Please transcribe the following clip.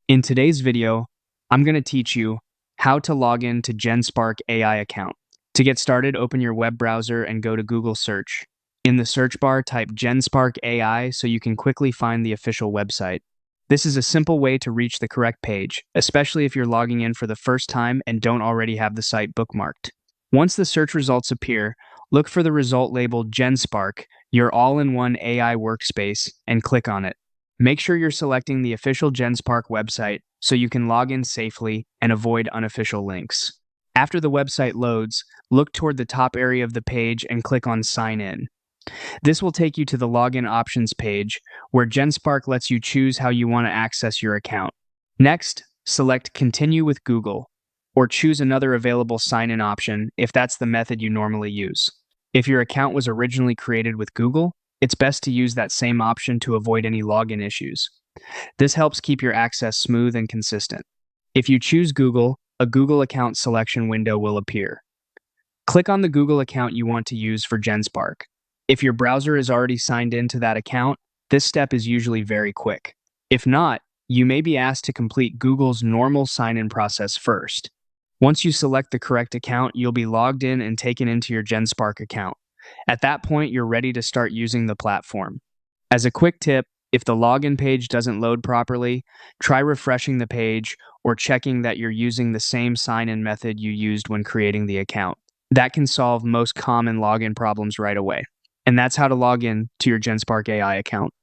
In today's video, I'm going to teach you how to log in to Genspark AI account. To get started, open your web browser and go to Google Search. In the search bar, type Genspark AI so you can quickly find the official website. This is a simple way to reach the correct page, especially if you're logging in for the first time and don't already have the site bookmarked. Once the search results appear, look for the result labeled Genspark, your all-in-one AI workspace, and click on it. Make sure you're selecting the official Genspark website so you can log in safely and avoid unofficial links. After the website loads, look toward the top area of the page and click on Sign In. This will take you to the Login Options page, where Genspark lets you choose how you want to access your account. Next, select Continue with Google, or choose another available sign-in option if that's the method you normally use. If your account was originally created with Google, it's best to use that same option to avoid any login issues. This helps keep your access smooth and consistent. If you choose Google, a Google account selection window will appear. Click on the Google account you want to use for Genspark. If your browser is already signed into that account, this step is usually very quick. If not, you may be asked to complete Google's normal sign-in process first. Once you select the correct account, you'll be logged in and taken into your Genspark account. At that point, you're ready to start using the platform. As a quick tip, if the login page doesn't load properly, try refreshing the page or checking that you're using the same sign-in method you used when creating the account. That can solve most common login problems right away. And that's how to log in to your Genspark AI account.